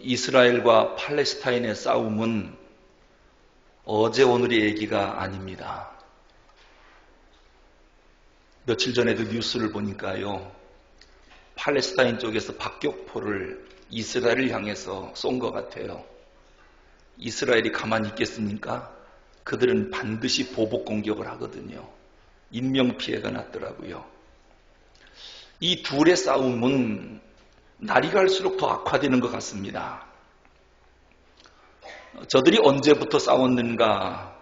이스라엘과 팔레스타인의 싸움은 어제 오늘의 얘기가 아닙니다. 며칠 전에도 뉴스를 보니까요, 팔레스타인 쪽에서 박격포를 이스라엘을 향해서 쏜 것 같아요. 이스라엘이 가만히 있겠습니까? 그들은 반드시 보복 공격을 하거든요. 인명피해가 났더라고요. 이 둘의 싸움은 날이 갈수록 더 악화되는 것 같습니다. 저들이 언제부터 싸웠는가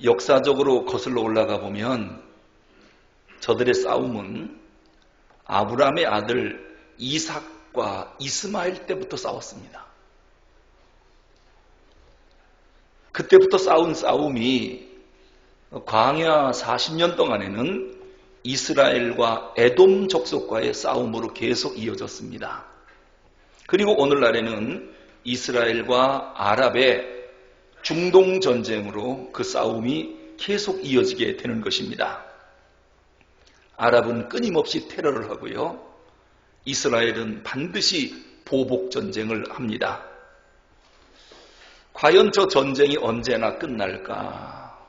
역사적으로 거슬러 올라가 보면 저들의 싸움은 아브라함의 아들 이삭과 이스마엘 때부터 싸웠습니다. 그때부터 싸운 싸움이 광야 40년 동안에는 이스라엘과 에돔 족속과의 싸움으로 계속 이어졌습니다. 그리고 오늘날에는 이스라엘과 아랍의 중동 전쟁으로 그 싸움이 계속 이어지게 되는 것입니다. 아랍은 끊임없이 테러를 하고요, 이스라엘은 반드시 보복 전쟁을 합니다. 과연 저 전쟁이 언제나 끝날까?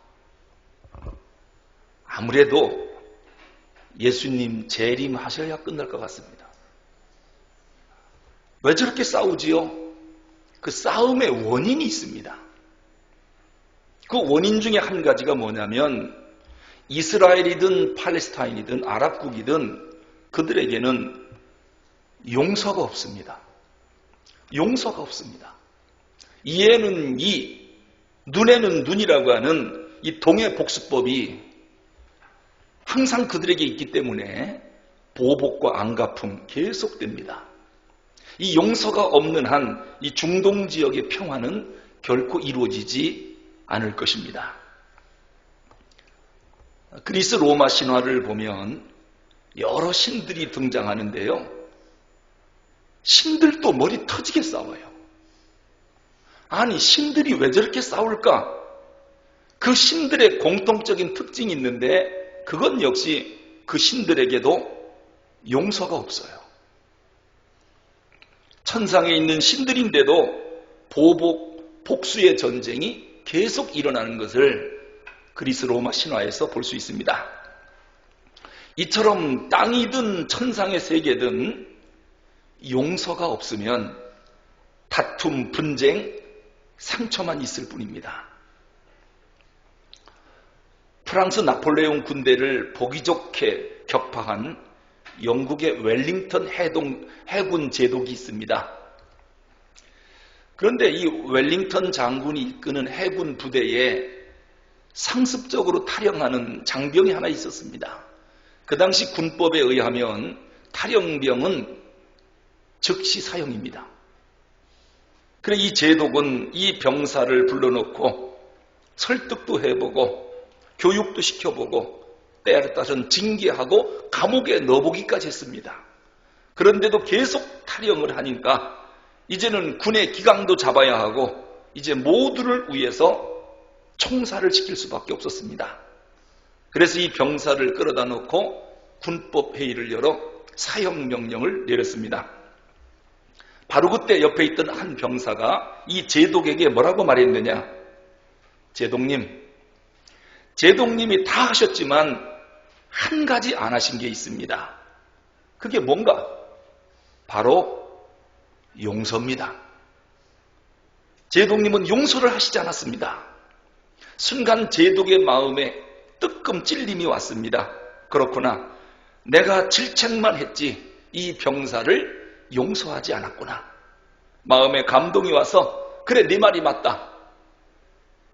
아무래도 예수님 재림하셔야 끝날 것 같습니다. 왜 저렇게 싸우지요? 그 싸움의 원인이 있습니다. 그 원인 중에 한 가지가 뭐냐면 이스라엘이든 팔레스타인이든 아랍국이든 그들에게는 용서가 없습니다. 용서가 없습니다. 이에는 이, 눈에는 눈이라고 하는 이 동해복수법이 항상 그들에게 있기 때문에 보복과 안갚음 계속됩니다. 이 용서가 없는 한 이 중동 지역의 평화는 결코 이루어지지 않을 것입니다. 그리스 로마 신화를 보면 여러 신들이 등장하는데요, 신들도 머리 터지게 싸워요. 아니, 신들이 왜 저렇게 싸울까? 그 신들의 공통적인 특징이 있는데 그건 역시 그 신들에게도 용서가 없어요. 천상에 있는 신들인데도 보복, 복수의 전쟁이 계속 일어나는 것을 그리스 로마 신화에서 볼 수 있습니다. 이처럼 땅이든 천상의 세계든 용서가 없으면 다툼, 분쟁, 상처만 있을 뿐입니다. 프랑스 나폴레옹 군대를 보기 좋게 격파한 영국의 웰링턴 해군 제독이 있습니다. 그런데 이 웰링턴 장군이 이끄는 해군 부대에 상습적으로 탈영하는 장병이 하나 있었습니다. 그 당시 군법에 의하면 탈영병은 즉시 사형입니다. 그래 이 제독은 이 병사를 불러놓고 설득도 해보고 교육도 시켜보고 때에 따라서는 징계하고 감옥에 넣어보기까지 했습니다. 그런데도 계속 탈영을 하니까 이제는 군의 기강도 잡아야 하고 이제 모두를 위해서 총살을 시킬 수밖에 없었습니다. 그래서 이 병사를 끌어다 놓고 군법 회의를 열어 사형 명령을 내렸습니다. 바로 그때 옆에 있던 한 병사가 이 제독에게 뭐라고 말했느냐? 제독님이 다 하셨지만 한 가지 안 하신 게 있습니다. 그게 뭔가? 바로 용서입니다. 제독님은 용서를 하시지 않았습니다. 순간 제독의 마음에 뜨끔 찔림이 왔습니다. 그렇구나. 내가 질책만 했지 이 병사를 용서하지 않았구나. 마음에 감동이 와서 그래 네 말이 맞다.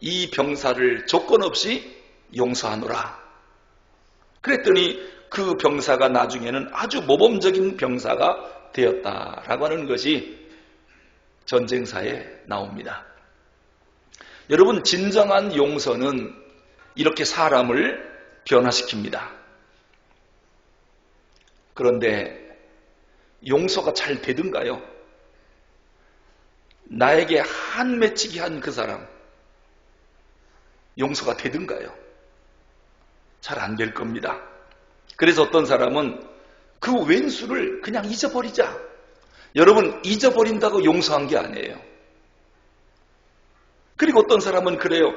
이 병사를 조건 없이 용서하노라. 그랬더니 그 병사가 나중에는 아주 모범적인 병사가 되었다라고 하는 것이 전쟁사에 나옵니다. 여러분, 진정한 용서는 이렇게 사람을 변화시킵니다. 그런데 용서가 잘 되든가요? 나에게 한 맺히기 한 그 사람 용서가 되든가요? 잘 안 될 겁니다. 그래서 어떤 사람은 그 왼수를 그냥 잊어버리자. 여러분, 잊어버린다고 용서한 게 아니에요. 그리고 어떤 사람은 그래요.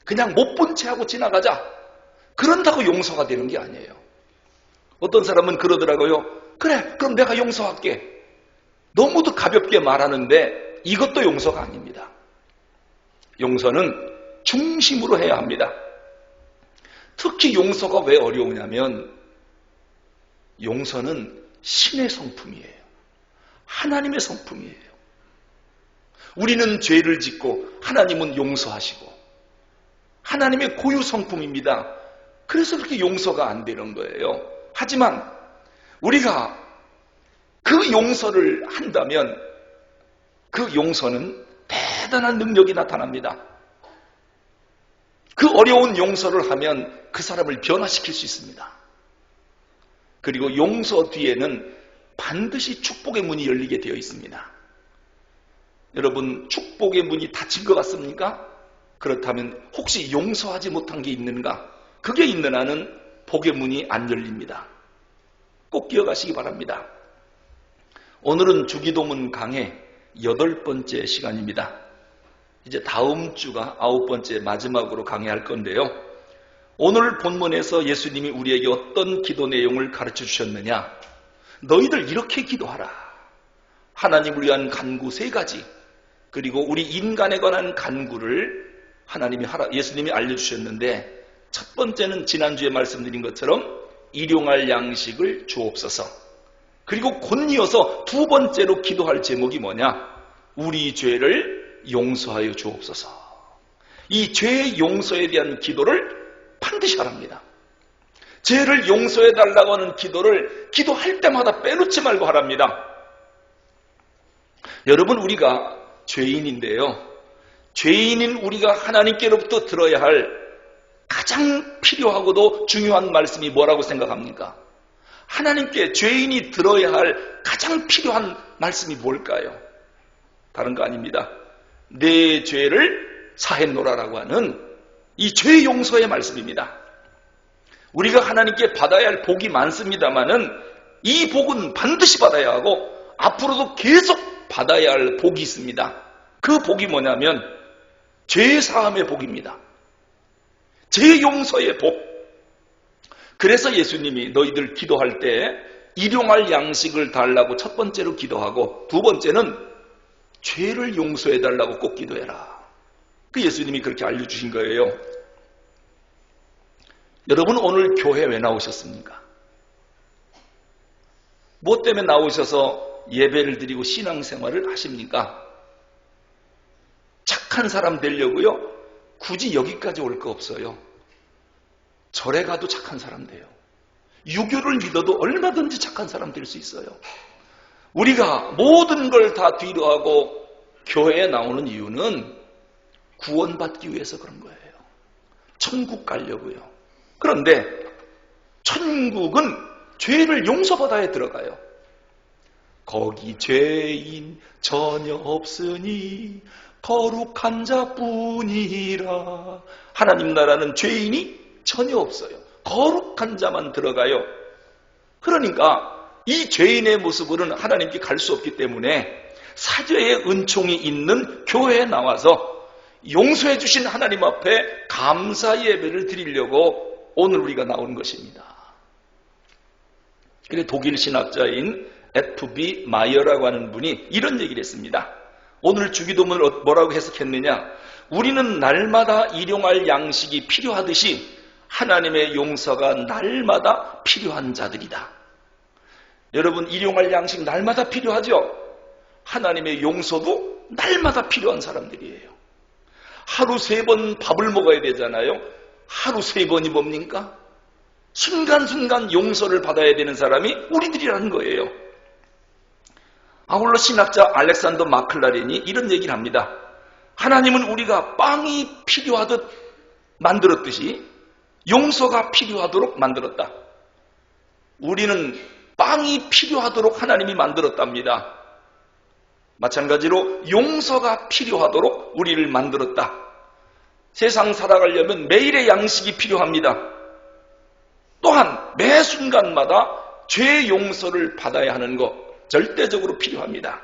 그냥 못 본 채 하고 지나가자. 그런다고 용서가 되는 게 아니에요. 어떤 사람은 그러더라고요. 그래, 그럼 내가 용서할게. 너무도 가볍게 말하는데 이것도 용서가 아닙니다. 용서는 중심으로 해야 합니다. 특히 용서가 왜 어려우냐면 용서는 신의 성품이에요. 하나님의 성품이에요. 우리는 죄를 짓고 하나님은 용서하시고 하나님의 고유 성품입니다. 그래서 그렇게 용서가 안 되는 거예요. 하지만 우리가 그 용서를 한다면 그 용서는 대단한 능력이 나타납니다. 그 어려운 용서를 하면 그 사람을 변화시킬 수 있습니다. 그리고 용서 뒤에는 반드시 축복의 문이 열리게 되어 있습니다. 여러분, 축복의 문이 닫힌 것 같습니까? 그렇다면 혹시 용서하지 못한 게 있는가? 그게 있는 한은 복의 문이 안 열립니다. 꼭 기억하시기 바랍니다. 오늘은 주기도문 강해 8번째 시간입니다. 이제 다음 주가 9번째 마지막으로 강해할 건데요. 오늘 본문에서 예수님이 우리에게 어떤 기도 내용을 가르쳐 주셨느냐? 너희들 이렇게 기도하라. 하나님을 위한 간구 3가지, 그리고 우리 인간에 관한 간구를 예수님이 알려주셨는데, 첫 번째는 지난주에 말씀드린 것처럼 일용할 양식을 주옵소서. 그리고 곧이어서 두 번째로 기도할 제목이 뭐냐? 우리 죄를 용서하여 주옵소서. 이 죄의 용서에 대한 기도를 반드시 하랍니다. 죄를 용서해 달라고 하는 기도를 기도할 때마다 빼놓지 말고 하랍니다. 여러분, 우리가 죄인인데요. 죄인인 우리가 하나님께로부터 들어야 할 가장 필요하고도 중요한 말씀이 뭐라고 생각합니까? 하나님께 죄인이 들어야 할 가장 필요한 말씀이 뭘까요? 다른 거 아닙니다. 내 죄를 사해 놓으라라고 하는 이 죄 용서의 말씀입니다. 우리가 하나님께 받아야 할 복이 많습니다만은 이 복은 반드시 받아야 하고 앞으로도 계속 받아야 할 복이 있습니다. 그 복이 뭐냐면 죄 사함의 복입니다. 죄 용서의 복. 그래서 예수님이 너희들 기도할 때 일용할 양식을 달라고 첫 번째로 기도하고 두 번째는 죄를 용서해 달라고 꼭 기도해라. 그 예수님이 그렇게 알려주신 거예요. 여러분, 오늘 교회 왜 나오셨습니까? 뭐 때문에 나오셔서 예배를 드리고 신앙생활을 하십니까? 착한 사람 되려고요? 굳이 여기까지 올 거 없어요. 절에 가도 착한 사람 돼요. 유교를 믿어도 얼마든지 착한 사람 될 수 있어요. 우리가 모든 걸 다 뒤로하고 교회에 나오는 이유는 구원받기 위해서 그런 거예요. 천국 가려고요. 그런데 천국은 죄를 용서받아야 들어가요. 거기 죄인 전혀 없으니 거룩한 자뿐이라. 하나님 나라는 죄인이 전혀 없어요. 거룩한 자만 들어가요. 그러니까 이 죄인의 모습으로는 하나님께 갈 수 없기 때문에 사죄의 은총이 있는 교회에 나와서 용서해 주신 하나님 앞에 감사 예배를 드리려고 오늘 우리가 나온 것입니다. 그래 독일 신학자인 F.B. 마이어라고 하는 분이 이런 얘기를 했습니다. 오늘 주기도문을 뭐라고 해석했느냐? 우리는 날마다 일용할 양식이 필요하듯이 하나님의 용서가 날마다 필요한 자들이다. 여러분, 일용할 양식 날마다 필요하죠? 하나님의 용서도 날마다 필요한 사람들이에요. 하루 3번 밥을 먹어야 되잖아요. 하루 3번이 뭡니까? 순간순간 용서를 받아야 되는 사람이 우리들이라는 거예요. 아울러 신학자 알렉산더 마클라렌이 이런 얘기를 합니다. 하나님은 우리가 빵이 필요하듯 만들었듯이 용서가 필요하도록 만들었다. 우리는 빵이 필요하도록 하나님이 만들었답니다. 마찬가지로 용서가 필요하도록 우리를 만들었다. 세상 살아가려면 매일의 양식이 필요합니다. 또한 매 순간마다 죄 용서를 받아야 하는 것, 절대적으로 필요합니다.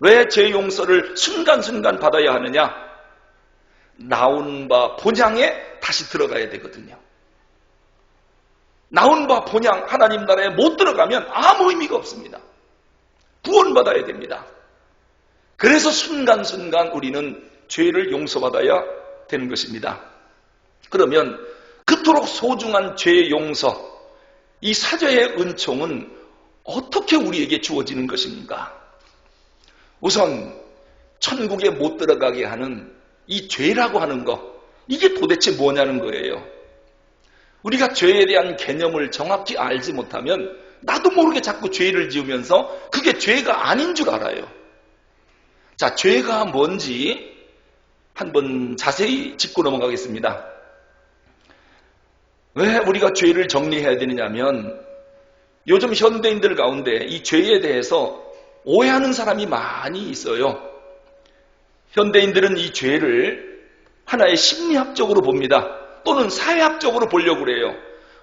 왜 죄 용서를 순간순간 받아야 하느냐? 나온 바 본향에 다시 들어가야 되거든요. 나온 바 본향 하나님 나라에 못 들어가면 아무 의미가 없습니다. 구원받아야 됩니다. 그래서 순간순간 우리는 죄를 용서받아야 되는 것입니다. 그러면 그토록 소중한 죄 용서, 이 사죄의 은총은 어떻게 우리에게 주어지는 것입니까? 우선 천국에 못 들어가게 하는 이 죄라고 하는 것, 이게 도대체 뭐냐는 거예요. 우리가 죄에 대한 개념을 정확히 알지 못하면 나도 모르게 자꾸 죄를 지으면서 그게 죄가 아닌 줄 알아요. 자, 죄가 뭔지 한번 자세히 짚고 넘어가겠습니다. 왜 우리가 죄를 정리해야 되느냐면 요즘 현대인들 가운데 이 죄에 대해서 오해하는 사람이 많이 있어요. 현대인들은 이 죄를 하나의 심리학적으로 봅니다. 또는 사회학적으로 보려고 그래요.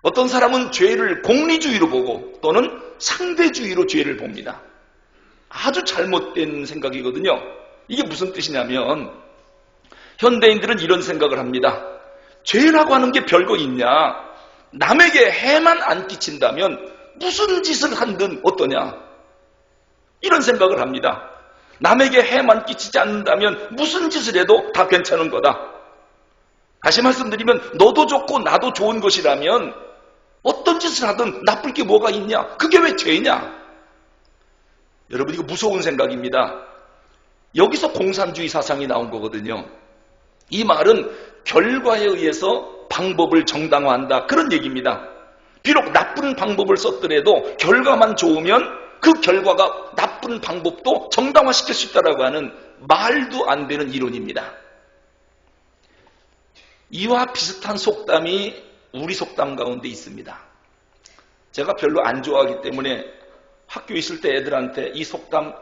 어떤 사람은 죄를 공리주의로 보고 또는 상대주의로 죄를 봅니다. 아주 잘못된 생각이거든요. 이게 무슨 뜻이냐면 현대인들은 이런 생각을 합니다. 죄라고 하는 게 별거 있냐? 남에게 해만 안 끼친다면 무슨 짓을 한든 어떠냐? 이런 생각을 합니다. 남에게 해만 끼치지 않는다면 무슨 짓을 해도 다 괜찮은 거다. 다시 말씀드리면 너도 좋고 나도 좋은 것이라면 어떤 짓을 하든 나쁠 게 뭐가 있냐? 그게 왜 죄냐? 여러분, 이거 무서운 생각입니다. 여기서 공산주의 사상이 나온 거거든요. 이 말은 결과에 의해서 방법을 정당화한다, 그런 얘기입니다. 비록 나쁜 방법을 썼더라도 결과만 좋으면 그 결과가 나쁜 방법도 정당화시킬 수 있다고 하는 말도 안 되는 이론입니다. 이와 비슷한 속담이 우리 속담 가운데 있습니다. 제가 별로 안 좋아하기 때문에 학교에 있을 때 애들한테 이 속담,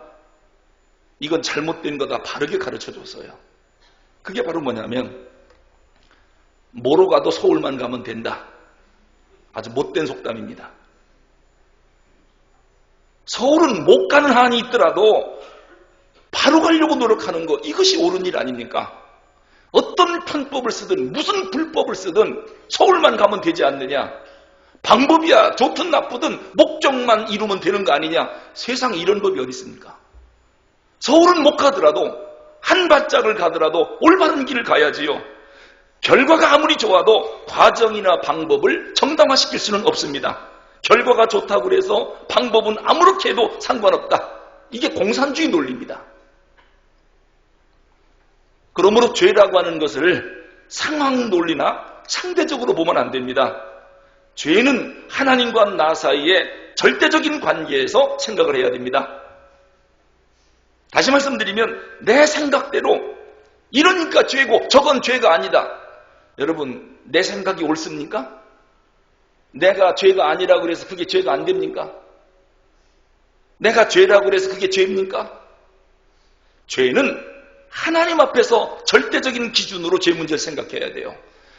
이건 잘못된 거다 바르게 가르쳐줬어요. 그게 바로 뭐냐면 뭐로 가도 서울만 가면 된다. 아주 못된 속담입니다. 서울은 못 가는 한이 있더라도 바로 가려고 노력하는 것, 이것이 옳은 일 아닙니까? 어떤 편법을 쓰든 무슨 불법을 쓰든 서울만 가면 되지 않느냐? 방법이야 좋든 나쁘든 목적만 이루면 되는 거 아니냐? 세상에 이런 법이 어디 있습니까? 서울은 못 가더라도 한 발짝을 가더라도 올바른 길을 가야지요. 결과가 아무리 좋아도 과정이나 방법을 정당화시킬 수는 없습니다. 결과가 좋다고 해서 방법은 아무렇게 해도 상관없다. 이게 공산주의 논리입니다. 그러므로 죄라고 하는 것을 상황 논리나 상대적으로 보면 안 됩니다. 죄는 하나님과 나 사이의 절대적인 관계에서 생각을 해야 됩니다. 다시 말씀드리면 내 생각대로 이러니까 죄고 저건 죄가 아니다. 여러분, 내 생각이 옳습니까? 내가 죄가 아니라고 해서 그게 죄가 안 됩니까? 내가 죄라고 해서 그게 죄입니까? 죄는 하나님 앞에서 절대적인 기준으로 죄 문제를 생각해야 돼요.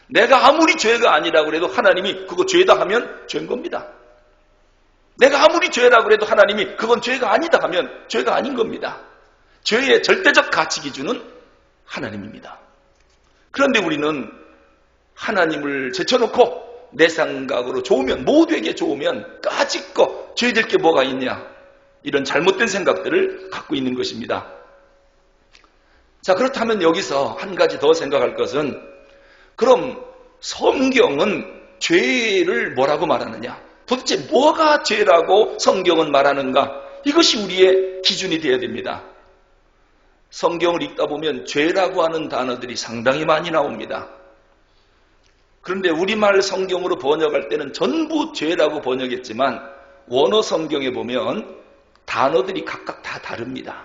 내가 아무리 죄가 아니라고 해도 하나님이 그거 죄다 하면 죄인 겁니다. 내가 아무리 죄라고 해도 하나님이 그건 죄가 아니다 하면 죄가 아닌 겁니다. 죄의 절대적 가치 기준은 하나님입니다. 그런데 우리는 하나님을 제쳐놓고 내 생각으로 좋으면, 모두에게 좋으면 까짓거 죄될 게 뭐가 있냐, 이런 잘못된 생각들을 갖고 있는 것입니다. 자, 그렇다면 여기서 한 가지 더 생각할 것은, 그럼 성경은 죄를 뭐라고 말하느냐? 도대체 뭐가 죄라고 성경은 말하는가? 이것이 우리의 기준이 되어야 됩니다. 성경을 읽다 보면 죄라고 하는 단어들이 상당히 많이 나옵니다. 그런데 우리말 성경으로 번역할 때는 전부 죄라고 번역했지만 원어 성경에 보면 단어들이 각각 다 다릅니다.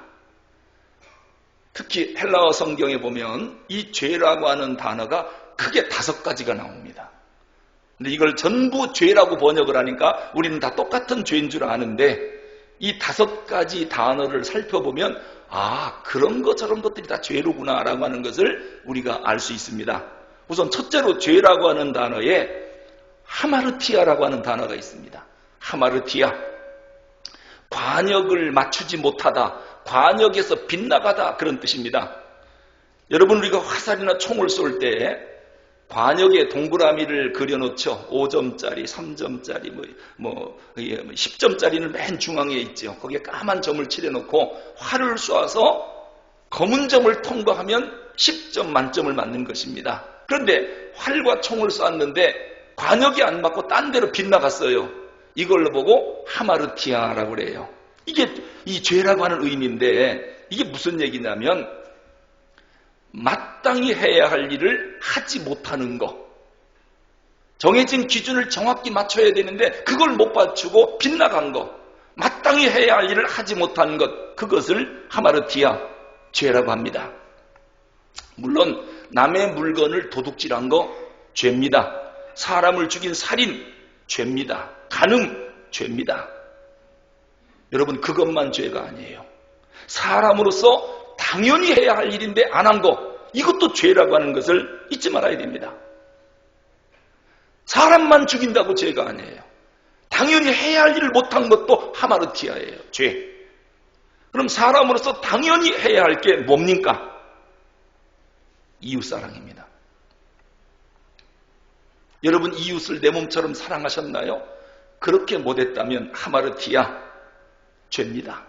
특히 헬라어 성경에 보면 이 죄라고 하는 단어가 크게 5가지가 나옵니다. 근데 이걸 전부 죄라고 번역을 하니까 우리는 다 똑같은 죄인 줄 아는데, 이 5가지 단어를 살펴보면 아, 그런 것 저런 것들이 다 죄로구나 라고 하는 것을 우리가 알 수 있습니다. 우선 첫째로 죄라고 하는 단어에 하마르티아라고 하는 단어가 있습니다. 하마르티아. 관역을 맞추지 못하다, 관역에서 빗나가다, 그런 뜻입니다. 여러분, 우리가 화살이나 총을 쏠 때 관역에 동그라미를 그려놓죠. 5점짜리, 3점짜리, 10점짜리는 맨 중앙에 있죠. 거기에 까만 점을 칠해놓고 활을 쏘아서 검은 점을 통과하면 10점 만점을 맞는 것입니다. 그런데 활과 총을 쐈는데 관역이 안 맞고 딴 데로 빗나갔어요. 이걸로 보고 하마르티아라고 그래요. 이게 이 죄라고 하는 의미인데, 이게 무슨 얘기냐면 마땅히 해야 할 일을 하지 못하는 것, 정해진 기준을 정확히 맞춰야 되는데 그걸 못 맞추고 빗나간 것, 마땅히 해야 할 일을 하지 못한 것, 그것을 하마르티아, 죄라고 합니다. 물론 남의 물건을 도둑질한 거 죄입니다. 사람을 죽인 살인 죄입니다. 간음 죄입니다. 여러분, 그것만 죄가 아니에요. 사람으로서 당연히 해야 할 일인데 안 한 거, 이것도 죄라고 하는 것을 잊지 말아야 됩니다. 사람만 죽인다고 죄가 아니에요. 당연히 해야 할 일을 못한 것도 하마르티아예요. 죄. 그럼 사람으로서 당연히 해야 할 게 뭡니까? 이웃사랑입니다. 여러분, 이웃을 내 몸처럼 사랑하셨나요? 그렇게 못했다면 하마르티아, 죄입니다.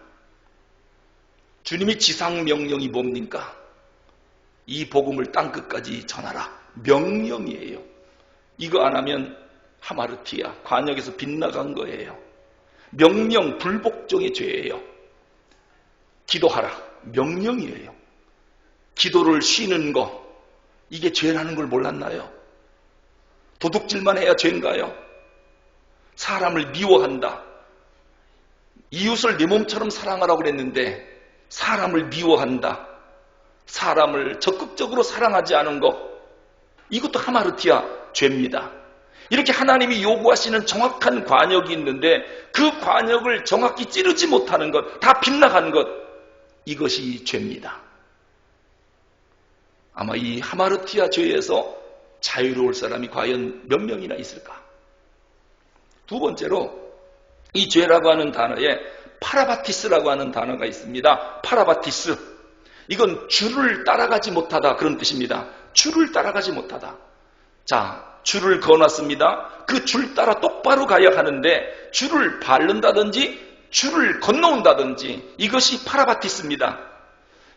주님이 지상명령이 뭡니까? 이 복음을 땅끝까지 전하라. 명령이에요. 이거 안 하면 하마르티아, 관역에서 빗나간 거예요. 명령 불복종의 죄예요. 기도하라. 명령이에요. 기도를 쉬는 거, 이게 죄라는 걸 몰랐나요? 도둑질만 해야 죄인가요? 사람을 미워한다. 이웃을 내 몸처럼 사랑하라고 그랬는데 사람을 미워한다. 사람을 적극적으로 사랑하지 않은 것, 이것도 하마르티아 죄입니다. 이렇게 하나님이 요구하시는 정확한 관역이 있는데 그 관역을 정확히 찌르지 못하는 것, 다 빗나간 것, 이것이 죄입니다. 아마 이 하마르티아 죄에서 자유로울 사람이 과연 몇 명이나 있을까? 두 번째로, 이 죄라고 하는 단어에 파라바티스라고 하는 단어가 있습니다. 파라바티스. 이건 줄을 따라가지 못하다, 그런 뜻입니다. 줄을 따라가지 못하다. 자, 줄을 그어놨습니다. 그 줄 따라 똑바로 가야 하는데 줄을 밟는다든지 줄을 건너온다든지, 이것이 파라바티스입니다.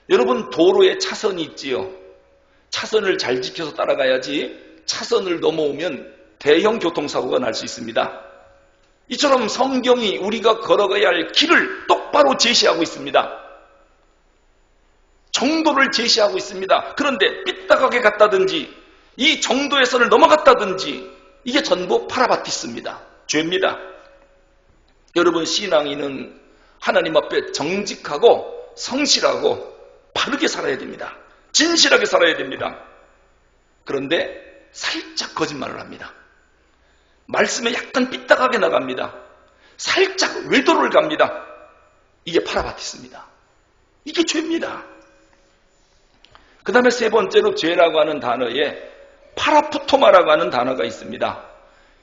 여러분, 도로에 차선이 있지요. 차선을 잘 지켜서 따라가야지 차선을 넘어오면 대형 교통사고가 날 수 있습니다. 이처럼 성경이 우리가 걸어가야 할 길을 똑바로 제시하고 있습니다. 정도를 제시하고 있습니다. 그런데 삐딱하게 갔다든지 이 정도의 선을 넘어갔다든지, 이게 전부 파라바티스입니다. 죄입니다. 여러분, 신앙인은 하나님 앞에 정직하고 성실하고 바르게 살아야 됩니다. 진실하게 살아야 됩니다. 그런데 살짝 거짓말을 합니다. 말씀에 약간 삐딱하게 나갑니다. 살짝 외도를 갑니다. 이게 파라바티스입니다. 이게 죄입니다. 그 다음에 세 번째로 죄라고 하는 단어에 파라푸토마라고 하는 단어가 있습니다.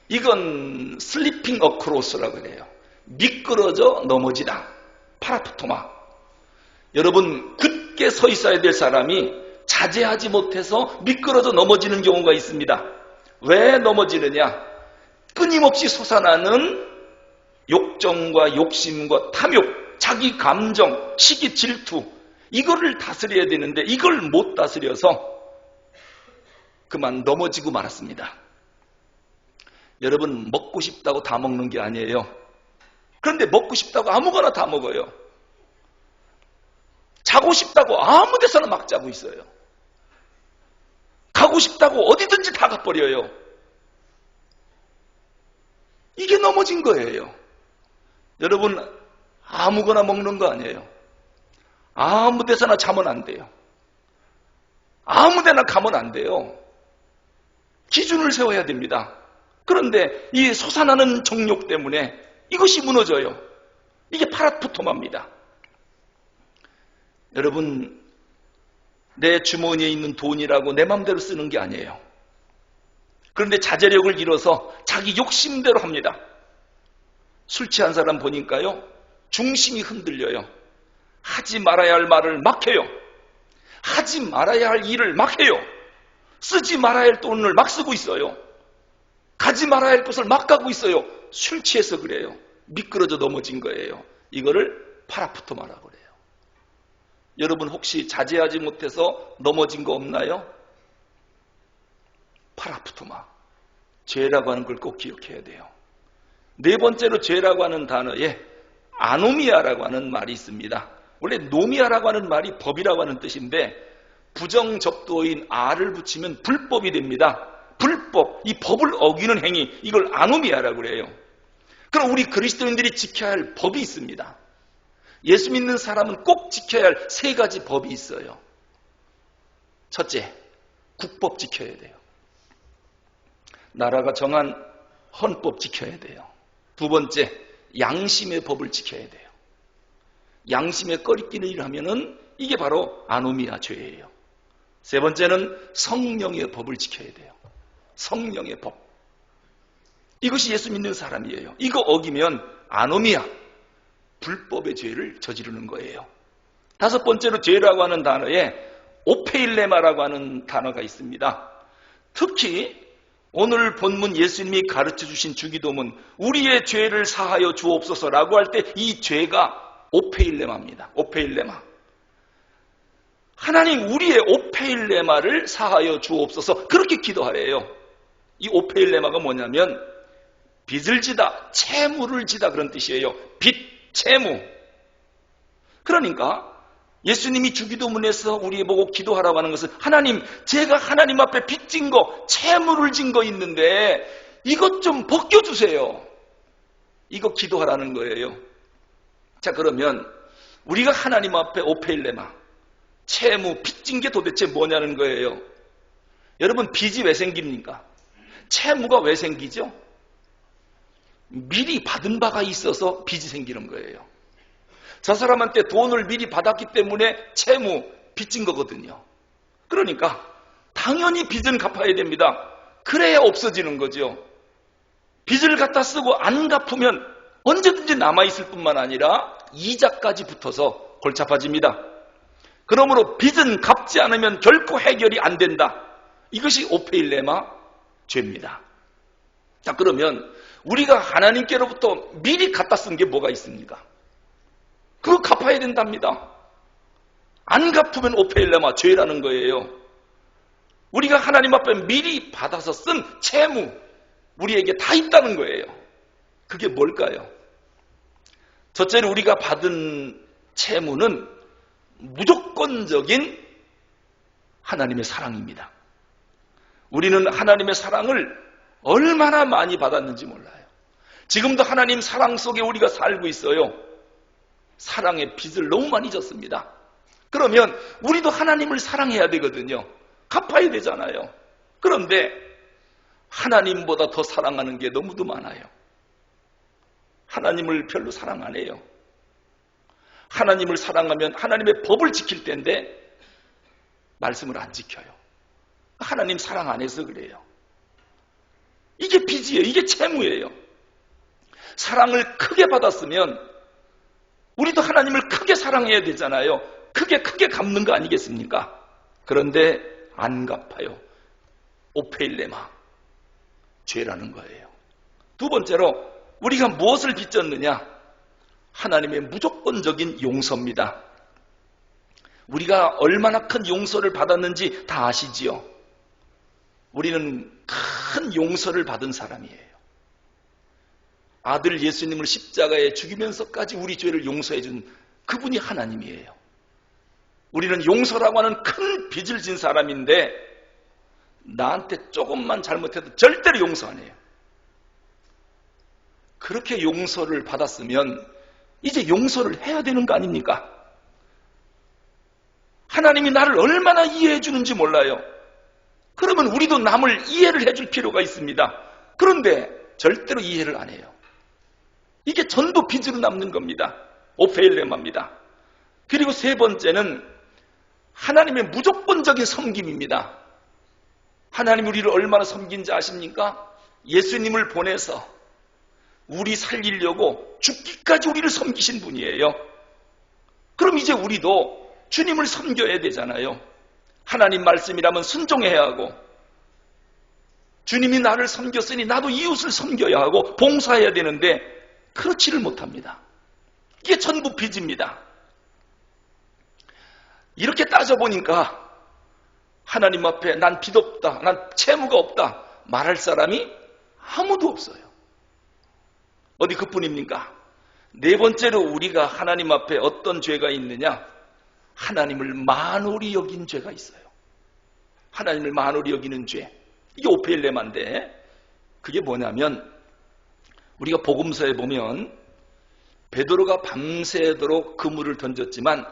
이건 슬리핑 어크로스라고 해요. 미끄러져 넘어지다. 파라푸토마. 여러분, 굳게 서 있어야 될 사람이 자제하지 못해서 미끄러져 넘어지는 경우가 있습니다. 왜 넘어지느냐? 끊임없이 솟아나는 욕정과 욕심과 탐욕, 자기 감정, 시기, 질투, 이거를 다스려야 되는데 이걸 못 다스려서 그만 넘어지고 말았습니다. 여러분, 먹고 싶다고 다 먹는 게 아니에요. 그런데 먹고 싶다고 아무거나 다 먹어요. 자고 싶다고 아무 데서나 막 자고 있어요. 가고 싶다고 어디든지 다 가버려요. 이게 넘어진 거예요. 여러분, 아무거나 먹는 거 아니에요. 아무 데서나 자면 안 돼요. 아무 데나 가면 안 돼요. 기준을 세워야 됩니다. 그런데 이 솟아나는 정욕 때문에 이것이 무너져요. 이게 파라푸토마입니다. 여러분, 내 주머니에 있는 돈이라고 내 맘대로 쓰는 게 아니에요. 그런데 자제력을 잃어서 자기 욕심대로 합니다. 술 취한 사람 보니까요, 중심이 흔들려요. 하지 말아야 할 말을 막 해요. 하지 말아야 할 일을 막 해요. 쓰지 말아야 할 돈을 막 쓰고 있어요. 가지 말아야 할 곳을 막 가고 있어요. 술 취해서 그래요. 미끄러져 넘어진 거예요. 이거를 파라푸토마라고 그래요. 여러분 혹시 자제하지 못해서 넘어진 거 없나요? 파라푸토마. 죄라고 하는 걸 꼭 기억해야 돼요. 네 번째로 죄라고 하는 단어에 아노미아라고 하는 말이 있습니다. 원래 노미아라고 하는 말이 법이라고 하는 뜻인데 부정접두어인 아를 붙이면 불법이 됩니다. 불법, 이 법을 어기는 행위, 이걸 아노미아라고 그래요. 그럼 우리 그리스도인들이 지켜야 할 법이 있습니다. 예수 믿는 사람은 꼭 지켜야 할 세 가지 법이 있어요. 첫째, 국법 지켜야 돼요. 나라가 정한 헌법 지켜야 돼요. 두 번째, 양심의 법을 지켜야 돼요. 양심에 꺼리끼는 일을 하면은 이게 바로 아노미아 죄예요. 세 번째는 성령의 법을 지켜야 돼요. 성령의 법. 이것이 예수 믿는 사람이에요. 이거 어기면 아노미아, 불법의 죄를 저지르는 거예요. 다섯 번째로 죄라고 하는 단어에 오페일레마라고 하는 단어가 있습니다. 특히 오늘 본문 예수님이 가르쳐 주신 주기도문 우리의 죄를 사하여 주옵소서라고 할 때 이 죄가 오페일레마입니다. 오페일레마. 하나님 우리의 오페일레마를 사하여 주옵소서 그렇게 기도하래요. 이 오페일레마가 뭐냐면 빚을 지다, 채무를 지다 그런 뜻이에요. 빚, 채무. 그러니까 예수님이 주기도문에서 우리 보고 기도하라고 하는 것은 하나님 제가 하나님 앞에 빚진 거, 채무를 진 거 있는데 이것 좀 벗겨주세요. 이거 기도하라는 거예요. 자 그러면 우리가 하나님 앞에 오페일레마, 채무, 빚진 게 도대체 뭐냐는 거예요. 여러분 빚이 왜 생깁니까? 채무가 왜 생기죠? 미리 받은 바가 있어서 빚이 생기는 거예요. 저 사람한테 돈을 미리 받았기 때문에 채무, 빚진 거거든요. 그러니까 당연히 빚은 갚아야 됩니다. 그래야 없어지는 거죠. 빚을 갖다 쓰고 안 갚으면 언제든지 남아있을 뿐만 아니라 이자까지 붙어서 골치 아파집니다. 그러므로 빚은 갚지 않으면 결코 해결이 안 된다. 이것이 오페일레마 죄입니다. 자 그러면 우리가 하나님께로부터 미리 갖다 쓴 게 뭐가 있습니까? 그거 갚아야 된답니다. 안 갚으면 오페일레마 죄라는 거예요. 우리가 하나님 앞에 미리 받아서 쓴 채무 우리에게 다 있다는 거예요. 그게 뭘까요? 첫째로 우리가 받은 채무는 무조건적인 하나님의 사랑입니다. 우리는 하나님의 사랑을 얼마나 많이 받았는지 몰라요. 지금도 하나님 사랑 속에 우리가 살고 있어요. 사랑의 빚을 너무 많이 졌습니다. 그러면 우리도 하나님을 사랑해야 되거든요. 갚아야 되잖아요. 그런데 하나님보다 더 사랑하는 게 너무도 많아요. 하나님을 별로 사랑 안 해요. 하나님을 사랑하면 하나님의 법을 지킬 텐데 말씀을 안 지켜요. 하나님 사랑 안 해서 그래요. 이게 빚이에요. 이게 채무예요. 사랑을 크게 받았으면 우리도 하나님을 크게 사랑해야 되잖아요. 크게 갚는 거 아니겠습니까? 그런데 안 갚아요. 오페일레마 죄라는 거예요. 두 번째로 우리가 무엇을 빚졌느냐? 하나님의 무조건적인 용서입니다. 우리가 얼마나 큰 용서를 받았는지 다 아시지요? 우리는 큰 용서를 받은 사람이에요. 아들 예수님을 십자가에 죽이면서까지 우리 죄를 용서해 준 그분이 하나님이에요. 우리는 용서라고 하는 큰 빚을 진 사람인데 나한테 조금만 잘못해도 절대로 용서 안 해요. 그렇게 용서를 받았으면 이제 용서를 해야 되는 거 아닙니까? 하나님이 나를 얼마나 이해해 주는지 몰라요. 그러면 우리도 남을 이해를 해줄 필요가 있습니다. 그런데 절대로 이해를 안 해요. 이게 전부 빚으로 남는 겁니다. 오페일레마입니다. 그리고 세 번째는 하나님의 무조건적인 섬김입니다. 하나님 우리를 얼마나 섬긴지 아십니까? 예수님을 보내서 우리 살리려고 죽기까지 우리를 섬기신 분이에요. 그럼 이제 우리도 주님을 섬겨야 되잖아요. 하나님 말씀이라면 순종해야 하고, 주님이 나를 섬겼으니 나도 이웃을 섬겨야 하고 봉사해야 되는데 그렇지를 못합니다. 이게 전부 빚입니다. 이렇게 따져보니까 하나님 앞에 난 빚 없다, 난 채무가 없다 말할 사람이 아무도 없어요. 어디 그뿐입니까? 네 번째로 우리가 하나님 앞에 어떤 죄가 있느냐? 하나님을 만홀히 여긴 죄가 있어요. 하나님을 만홀히 여기는 죄. 이게 오페일레마인데, 그게 뭐냐면 우리가 복음서에 보면 베드로가 밤새도록 그물을 던졌지만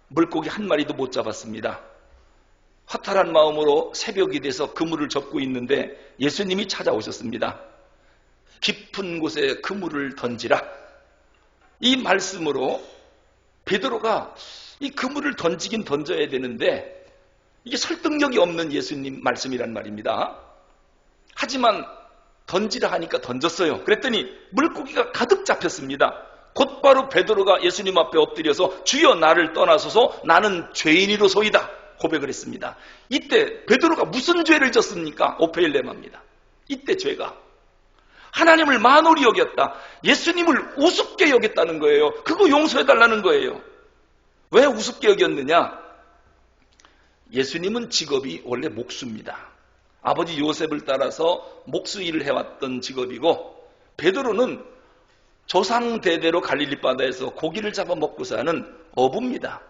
물고기 한 마리도 못 잡았습니다. 허탈한 마음으로 새벽이 돼서 그물을 접고 있는데 예수님이 찾아오셨습니다. 깊은 곳에 그물을 던지라. 이 말씀으로 베드로가 이 그물을 던지긴 던져야 되는데 이게 설득력이 없는 예수님 말씀이란 말입니다. 하지만 던지라 하니까 던졌어요. 그랬더니 물고기가 가득 잡혔습니다. 곧바로 베드로가 예수님 앞에 엎드려서 주여 나를 떠나소서 나는 죄인이로소이다 고백을 했습니다. 이때 베드로가 무슨 죄를 졌습니까? 오페일레마입니다. 이때 죄가 하나님을 만홀히 여겼다. 예수님을 우습게 여겼다는 거예요. 그거 용서해달라는 거예요. 왜 우습게 여겼느냐? 예수님은 직업이 원래 목수입니다. 아버지 요셉을 따라서 목수 일을 해왔던 직업이고, 베드로는 조상 대대로 갈릴리 바다에서 고기를 잡아 먹고 사는 어부입니다.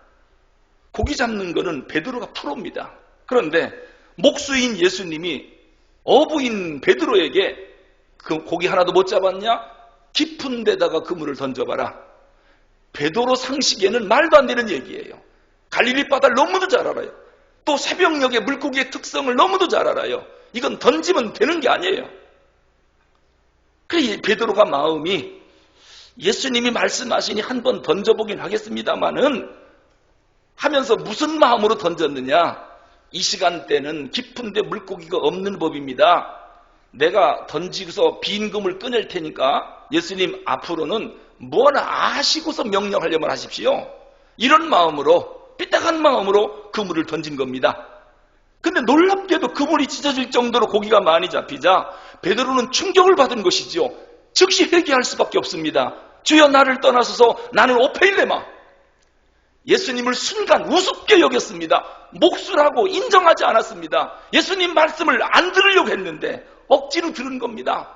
고기 잡는 거는 베드로가 프로입니다. 그런데 목수인 예수님이 어부인 베드로에게 그 고기 하나도 못 잡았냐? 깊은 데다가 그물을 던져봐라. 베드로 상식에는 말도 안 되는 얘기예요. 갈릴리 바다를 너무도 잘 알아요. 또 새벽녘의 물고기의 특성을 너무도 잘 알아요. 이건 던지면 되는 게 아니에요. 그래 베드로가 마음이 예수님이 말씀하시니 한번 던져보긴 하겠습니다마는 하면서 무슨 마음으로 던졌느냐? 이 시간대는 깊은데 물고기가 없는 법입니다. 내가 던지고서 빈 그물 꺼낼 테니까 예수님 앞으로는 뭐나 아시고서 명령하려면 하십시오. 이런 마음으로, 삐딱한 마음으로 그물을 던진 겁니다. 근데 놀랍게도 그물이 찢어질 정도로 고기가 많이 잡히자 베드로는 충격을 받은 것이죠. 즉시 회개할 수밖에 없습니다. 주여 나를 떠나소서 나는 오페일레마. 예수님을 순간 우습게 여겼습니다. 목수라고 인정하지 않았습니다. 예수님 말씀을 안 들으려고 했는데 억지로 들은 겁니다.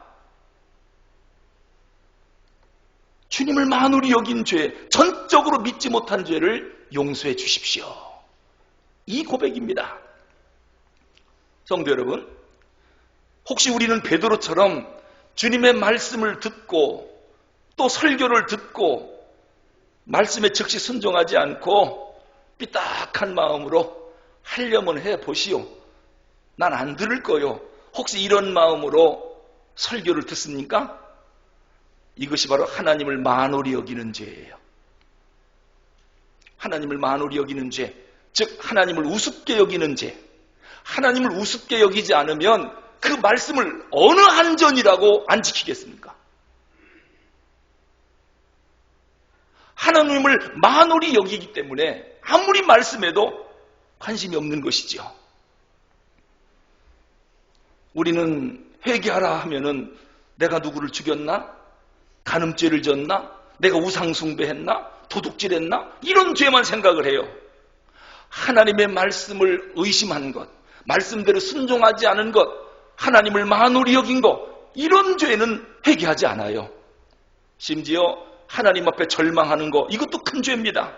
주님을 만홀히 여긴 죄, 전적으로 믿지 못한 죄를 용서해 주십시오. 이 고백입니다. 성도 여러분, 혹시 우리는 베드로처럼 주님의 말씀을 듣고 또 설교를 듣고 말씀에 즉시 순종하지 않고 삐딱한 마음으로 하려면 해보시오. 난 안 들을 거요. 혹시 이런 마음으로 설교를 듣습니까? 이것이 바로 하나님을 만홀히 여기는 죄예요. 하나님을 만홀히 여기는 죄, 즉 하나님을 우습게 여기는 죄. 하나님을 우습게 여기지 않으면 그 말씀을 어느 한전이라고 안 지키겠습니까? 하나님을 만홀히 여기기 때문에 아무리 말씀해도 관심이 없는 것이죠. 우리는 회개하라 하면은 내가 누구를 죽였나? 간음죄를 졌나? 내가 우상숭배했나? 도둑질했나? 이런 죄만 생각을 해요. 하나님의 말씀을 의심한 것, 말씀대로 순종하지 않은 것, 하나님을 만홀히 여긴 것, 이런 죄는 회개하지 않아요. 심지어 하나님 앞에 절망하는 것, 이것도 큰 죄입니다.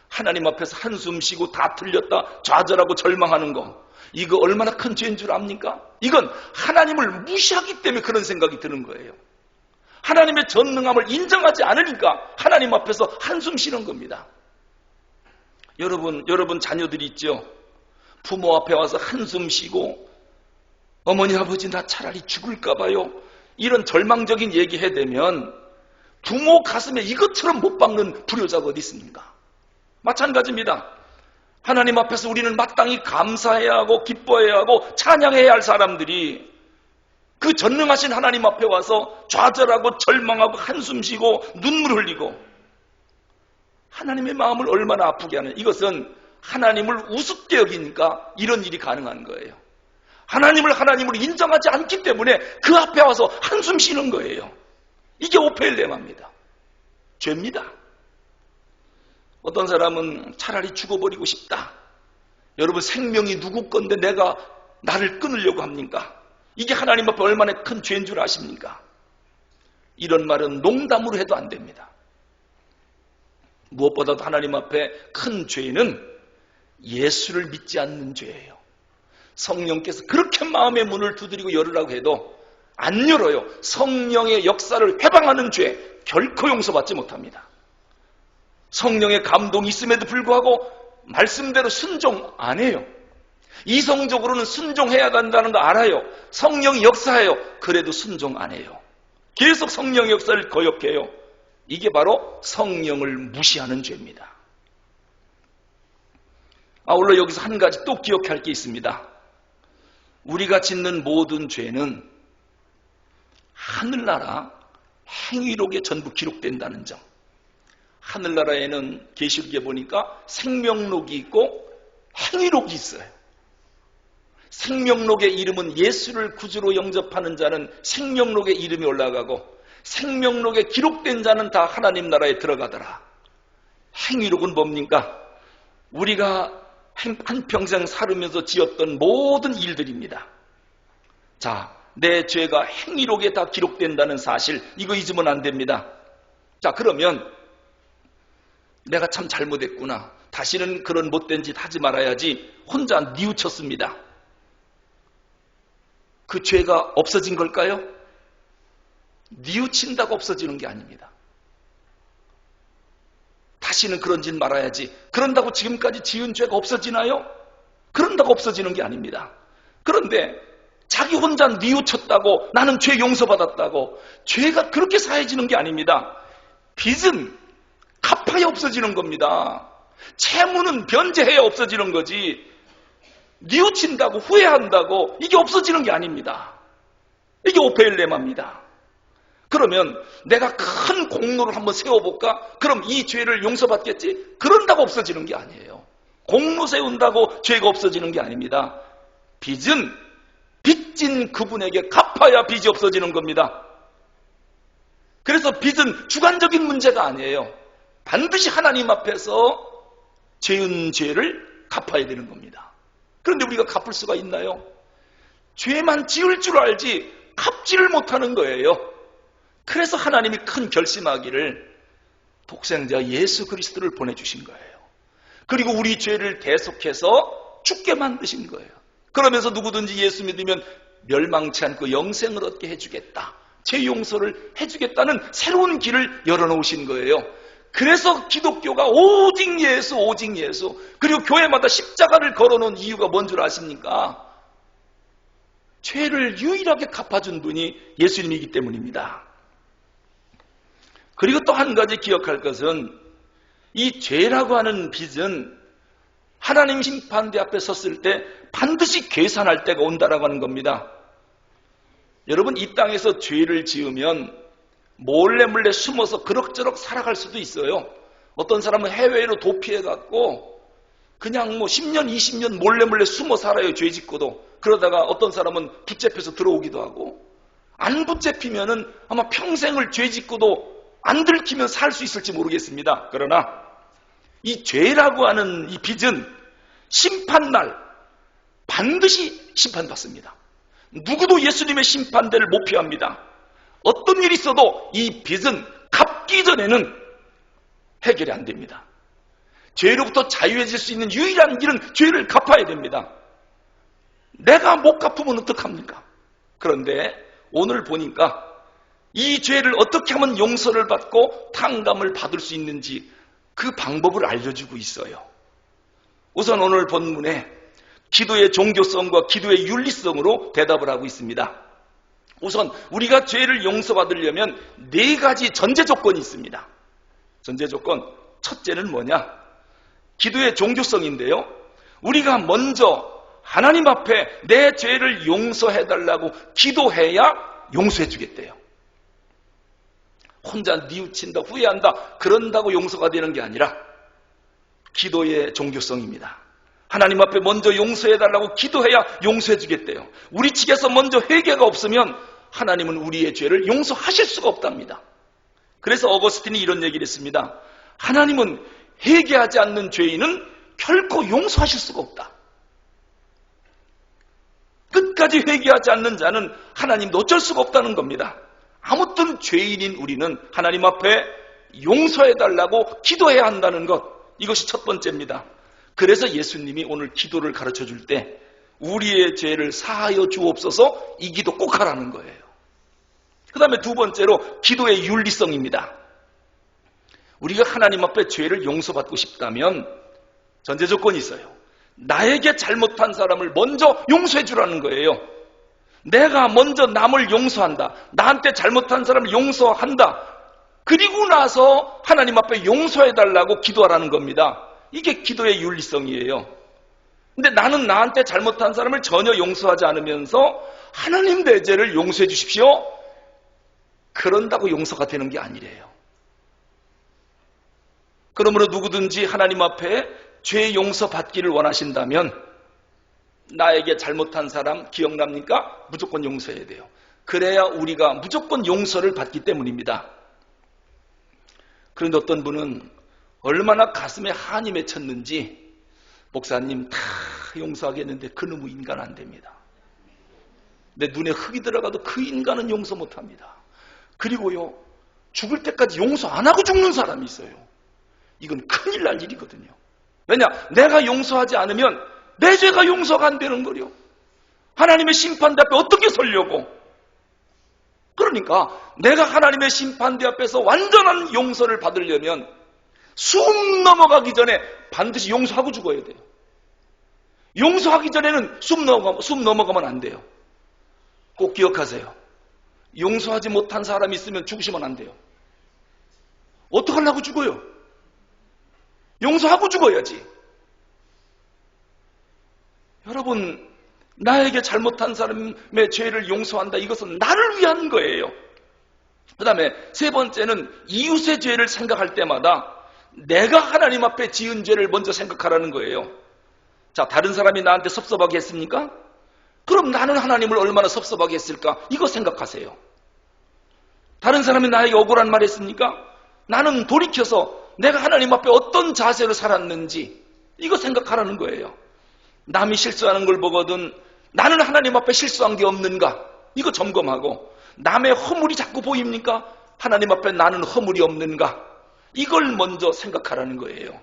하나님 앞에서 한숨 쉬고 다 틀렸다 좌절하고 절망하는 거, 이거 얼마나 큰 죄인 줄 압니까? 이건 하나님을 무시하기 때문에 그런 생각이 드는 거예요. 하나님의 전능함을 인정하지 않으니까 하나님 앞에서 한숨 쉬는 겁니다. 여러분 자녀들이 있죠? 부모 앞에 와서 한숨 쉬고 어머니 아버지 나 차라리 죽을까 봐요, 이런 절망적인 얘기 해대면 부모 가슴에 이것처럼 못 박는 불효자가 어디 있습니까? 마찬가지입니다. 하나님 앞에서 우리는 마땅히 감사해야 하고 기뻐해야 하고 찬양해야 할 사람들이 그 전능하신 하나님 앞에 와서 좌절하고 절망하고 한숨 쉬고 눈물 흘리고 하나님의 마음을 얼마나 아프게 하는, 이것은 하나님을 우습게 여기니까 이런 일이 가능한 거예요. 하나님을 하나님으로 인정하지 않기 때문에 그 앞에 와서 한숨 쉬는 거예요. 이게 오펠레마입니다. 죄입니다. 어떤 사람은 차라리 죽어버리고 싶다. 여러분, 생명이 누구 건데 내가 나를 끊으려고 합니까? 이게 하나님 앞에 얼마나 큰 죄인 줄 아십니까? 이런 말은 농담으로 해도 안 됩니다. 무엇보다도 하나님 앞에 큰 죄는 예수를 믿지 않는 죄예요. 성령께서 그렇게 마음의 문을 두드리고 열으라고 해도 안 열어요. 성령의 역사를 회방하는 죄 결코 용서받지 못합니다. 성령의 감동이 있음에도 불구하고 말씀대로 순종 안 해요. 이성적으로는 순종해야 한다는 거 알아요. 성령이 역사해요. 그래도 순종 안 해요. 계속 성령의 역사를 거역해요. 이게 바로 성령을 무시하는 죄입니다. 아울러 여기서 한 가지 또 기억할 게 있습니다. 우리가 짓는 모든 죄는 하늘나라 행위록에 전부 기록된다는 점. 하늘나라에는 계시록에 보니까 생명록이 있고 행위록이 있어요. 생명록의 이름은 예수를 구주로 영접하는 자는 생명록에 이름이 올라가고, 생명록에 기록된 자는 다 하나님 나라에 들어가더라. 행위록은 뭡니까? 우리가 한평생 살으면서 지었던 모든 일들입니다. 자, 내 죄가 행위록에 다 기록된다는 사실, 이거 잊으면 안 됩니다. 자, 그러면 내가 참 잘못했구나, 다시는 그런 못된 짓 하지 말아야지 혼자 뉘우쳤습니다. 그 죄가 없어진 걸까요? 뉘우친다고 없어지는 게 아닙니다. 다시는 그런 짓 말아야지, 그런다고 지금까지 지은 죄가 없어지나요? 그런다고 없어지는 게 아닙니다. 그런데 자기 혼자 뉘우쳤다고, 나는 죄 용서받았다고 죄가 그렇게 사해지는 게 아닙니다. 빚은 갚아야 없어지는 겁니다. 채무는 변제해야 없어지는 거지, 뉘우친다고 후회한다고 이게 없어지는 게 아닙니다. 이게 오페일레마입니다. 그러면 내가 큰 공로를 한번 세워볼까? 그럼 이 죄를 용서받겠지? 그런다고 없어지는 게 아니에요. 공로 세운다고 죄가 없어지는 게 아닙니다. 빚은 빚진 그분에게 갚아야 빚이 없어지는 겁니다. 그래서 빚은 주관적인 문제가 아니에요. 반드시 하나님 앞에서 죄은 죄를 갚아야 되는 겁니다. 그런데 우리가 갚을 수가 있나요? 죄만 지을 줄 알지 갚지를 못하는 거예요. 그래서 하나님이 큰 결심하기를 독생자 예수 그리스도를 보내주신 거예요. 그리고 우리 죄를 대속해서 죽게 만드신 거예요. 그러면서 누구든지 예수 믿으면 멸망치 않고 영생을 얻게 해주겠다, 죄 용서를 해주겠다는 새로운 길을 열어놓으신 거예요. 그래서 기독교가 오직 예수, 오직 예수, 그리고 교회마다 십자가를 걸어놓은 이유가 뭔 줄 아십니까? 죄를 유일하게 갚아준 분이 예수님이기 때문입니다. 그리고 또 한 가지 기억할 것은, 이 죄라고 하는 빚은 하나님 심판대 앞에 섰을 때 반드시 계산할 때가 온다라고 하는 겁니다. 여러분, 이 땅에서 죄를 지으면 몰래 숨어서 그럭저럭 살아갈 수도 있어요. 어떤 사람은 해외로 도피해갖고 그냥 10년, 20년 몰래 숨어 살아요, 죄 짓고도. 그러다가 어떤 사람은 붙잡혀서 들어오기도 하고, 안 붙잡히면은 아마 평생을 죄 짓고도 안 들키면 살 수 있을지 모르겠습니다. 그러나 이 죄라고 하는 이 빚은 심판날 반드시 심판받습니다. 누구도 예수님의 심판대를 못 피합니다. 어떤 일이 있어도 이 빚은 갚기 전에는 해결이 안 됩니다. 죄로부터 자유해질 수 있는 유일한 길은 죄를 갚아야 됩니다. 내가 못 갚으면 어떡합니까? 그런데 오늘 보니까 이 죄를 어떻게 하면 용서를 받고 탕감을 받을 수 있는지 그 방법을 알려주고 있어요. 우선 오늘 본문에 기도의 종교성과 기도의 윤리성으로 대답을 하고 있습니다. 우선 우리가 죄를 용서받으려면 4가지 전제 조건이 있습니다. 전제 조건, 첫째는 뭐냐? 기도의 종교성인데요. 우리가 먼저 하나님 앞에 내 죄를 용서해달라고 기도해야 용서해 주겠대요. 혼자 뉘우친다, 후회한다, 그런다고 용서가 되는 게 아니라 기도의 종교성입니다. 하나님 앞에 먼저 용서해달라고 기도해야 용서해 주겠대요. 우리 측에서 먼저 회개가 없으면 하나님은 우리의 죄를 용서하실 수가 없답니다. 그래서 어거스틴이 이런 얘기를 했습니다. 하나님은 회개하지 않는 죄인은 결코 용서하실 수가 없다. 끝까지 회개하지 않는 자는 하나님도 어쩔 수가 없다는 겁니다. 아무튼 죄인인 우리는 하나님 앞에 용서해달라고 기도해야 한다는 것, 이것이 첫 번째입니다. 그래서 예수님이 오늘 기도를 가르쳐 줄 때 우리의 죄를 사하여 주옵소서, 이 기도 꼭 하라는 거예요. 그 다음에 두 번째로 기도의 윤리성입니다. 우리가 하나님 앞에 죄를 용서받고 싶다면 전제 조건이 있어요. 나에게 잘못한 사람을 먼저 용서해 주라는 거예요. 내가 먼저 남을 용서한다. 나한테 잘못한 사람을 용서한다. 그리고 나서 하나님 앞에 용서해달라고 기도하라는 겁니다. 이게 기도의 윤리성이에요. 근데 나는 나한테 잘못한 사람을 전혀 용서하지 않으면서 하나님 내 죄를 용서해 주십시오, 그런다고 용서가 되는 게 아니래요. 그러므로 누구든지 하나님 앞에 죄 용서받기를 원하신다면 나에게 잘못한 사람 기억납니까? 무조건 용서해야 돼요. 그래야 우리가 무조건 용서를 받기 때문입니다. 그런데 어떤 분은 얼마나 가슴에 한이 맺혔는지 목사님 다 용서하겠는데 그놈의 인간 안 됩니다. 내 눈에 흙이 들어가도 그 인간은 용서 못합니다. 그리고요, 죽을 때까지 용서 안 하고 죽는 사람이 있어요. 이건 큰일 날 일이거든요. 왜냐? 내가 용서하지 않으면 내 죄가 용서가 안 되는 거요. 하나님의 심판대 앞에 어떻게 서려고? 그러니까 내가 하나님의 심판대 앞에서 완전한 용서를 받으려면 숨 넘어가기 전에 반드시 용서하고 죽어야 돼요. 용서하기 전에는 숨 넘어가면 안 돼요. 꼭 기억하세요. 용서하지 못한 사람이 있으면 죽으시면 안 돼요. 어떡하려고 죽어요? 용서하고 죽어야지. 여러분, 나에게 잘못한 사람의 죄를 용서한다. 이것은 나를 위한 거예요. 그 다음에 세 번째는 이웃의 죄를 생각할 때마다 내가 하나님 앞에 지은 죄를 먼저 생각하라는 거예요. 자, 다른 사람이 나한테 섭섭하게 했습니까? 그럼 나는 하나님을 얼마나 섭섭하게 했을까? 이거 생각하세요. 다른 사람이 나에게 억울한 말 했습니까? 나는 돌이켜서 내가 하나님 앞에 어떤 자세로 살았는지 이거 생각하라는 거예요. 남이 실수하는 걸 보거든 나는 하나님 앞에 실수한 게 없는가? 이거 점검하고, 남의 허물이 자꾸 보입니까? 하나님 앞에 나는 허물이 없는가? 이걸 먼저 생각하라는 거예요.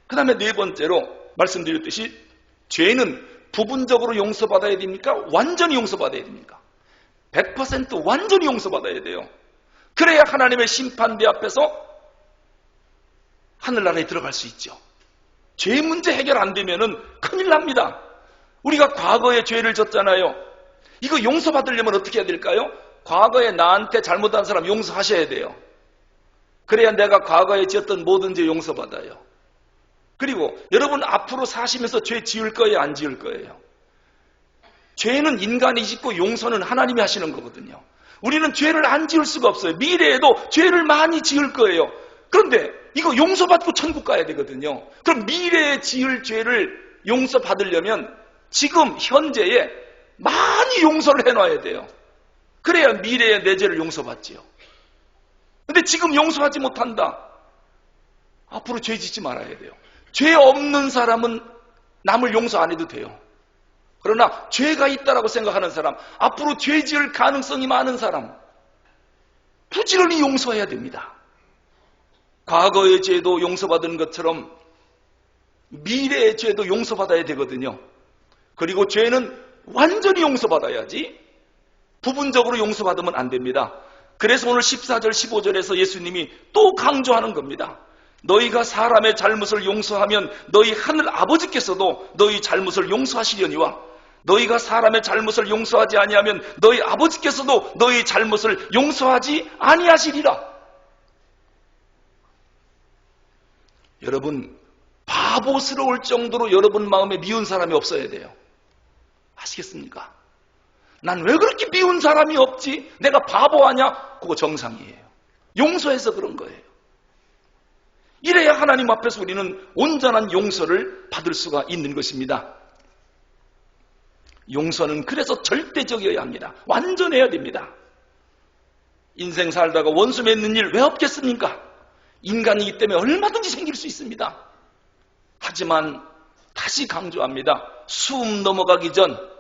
그 다음에 네 번째로 말씀드렸듯이 죄는 부분적으로 용서받아야 됩니까? 완전히 용서받아야 됩니까? 100% 완전히 용서받아야 돼요. 그래야 하나님의 심판대 앞에서 하늘나라에 들어갈 수 있죠. 죄 문제 해결 안 되면은 큰일 납니다. 우리가 과거에 죄를 졌잖아요. 이거 용서받으려면 어떻게 해야 될까요? 과거에 나한테 잘못한 사람 용서하셔야 돼요. 그래야 내가 과거에 지었던 모든 죄 용서받아요. 그리고 여러분 앞으로 사시면서 죄 지을 거예요, 안 지을 거예요? 죄는 인간이 짓고 용서는 하나님이 하시는 거거든요. 우리는 죄를 안 지을 수가 없어요. 미래에도 죄를 많이 지을 거예요. 그런데 이거 용서받고 천국 가야 되거든요. 그럼 미래에 지을 죄를 용서받으려면 지금 현재에 많이 용서를 해놔야 돼요. 그래야 미래에 내 죄를 용서받지요. 근데 지금 용서하지 못한다. 앞으로 죄 짓지 말아야 돼요. 죄 없는 사람은 남을 용서 안 해도 돼요. 그러나 죄가 있다라고 생각하는 사람, 앞으로 죄 지을 가능성이 많은 사람, 부지런히 용서해야 됩니다. 과거의 죄도 용서받은 것처럼 미래의 죄도 용서받아야 되거든요. 그리고 죄는 완전히 용서받아야지 부분적으로 용서받으면 안 됩니다. 그래서 오늘 14절 15절에서 예수님이 또 강조하는 겁니다. 너희가 사람의 잘못을 용서하면 너희 하늘 아버지께서도 너희 잘못을 용서하시려니와 너희가 사람의 잘못을 용서하지 아니하면 너희 아버지께서도 너희 잘못을 용서하지 아니하시리라. 여러분, 바보스러울 정도로 여러분 마음에 미운 사람이 없어야 돼요. 아시겠습니까? 난 왜 그렇게 미운 사람이 없지? 내가 바보 아냐? 그거 정상이에요. 용서해서 그런 거예요. 이래야 하나님 앞에서 우리는 온전한 용서를 받을 수가 있는 것입니다. 용서는 그래서 절대적이어야 합니다. 완전해야 됩니다. 인생 살다가 원수 맺는 일 왜 없겠습니까? 인간이기 때문에 얼마든지 생길 수 있습니다. 하지만 다시 강조합니다. 숨 넘어가기 전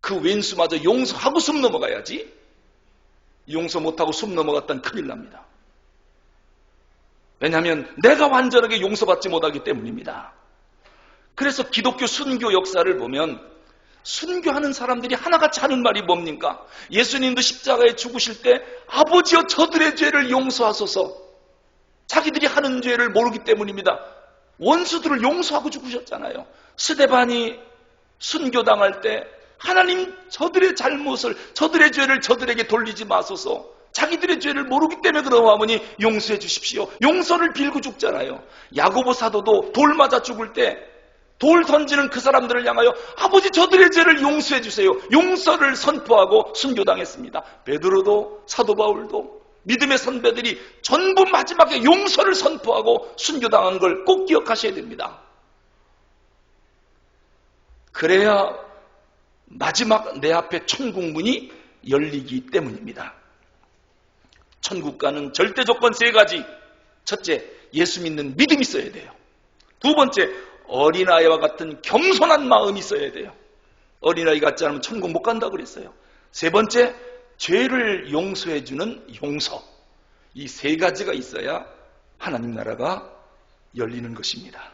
그 왼수마저 용서하고 숨 넘어가야지. 용서 못하고 숨 넘어갔다는 큰일 납니다. 왜냐하면 내가 완전하게 용서받지 못하기 때문입니다. 그래서 기독교 순교 역사를 보면 순교하는 사람들이 하나같이 하는 말이 뭡니까? 예수님도 십자가에 죽으실 때 아버지여 저들의 죄를 용서하소서. 자기들이 하는 죄를 모르기 때문입니다. 원수들을 용서하고 죽으셨잖아요. 스데반이 순교당할 때 하나님 저들의 잘못을, 저들의 죄를 저들에게 돌리지 마소서. 자기들의 죄를 모르기 때문에 그러하오니 용서해 주십시오. 용서를 빌고 죽잖아요. 야고보 사도도 돌 맞아 죽을 때 돌 던지는 그 사람들을 향하여 아버지 저들의 죄를 용서해 주세요. 용서를 선포하고 순교당했습니다. 베드로도 사도 바울도 믿음의 선배들이 전부 마지막에 용서를 선포하고 순교당한 걸 꼭 기억하셔야 됩니다. 그래야 마지막 내 앞에 천국문이 열리기 때문입니다. 천국 가는 절대 조건 3가지. 첫째, 예수 믿는 믿음이 있어야 돼요. 두 번째, 어린아이와 같은 겸손한 마음이 있어야 돼요. 어린아이 같지 않으면 천국 못 간다고 그랬어요. 세 번째, 죄를 용서해주는 용서. 이 3가지가 있어야 하나님 나라가 열리는 것입니다.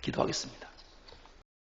기도하겠습니다.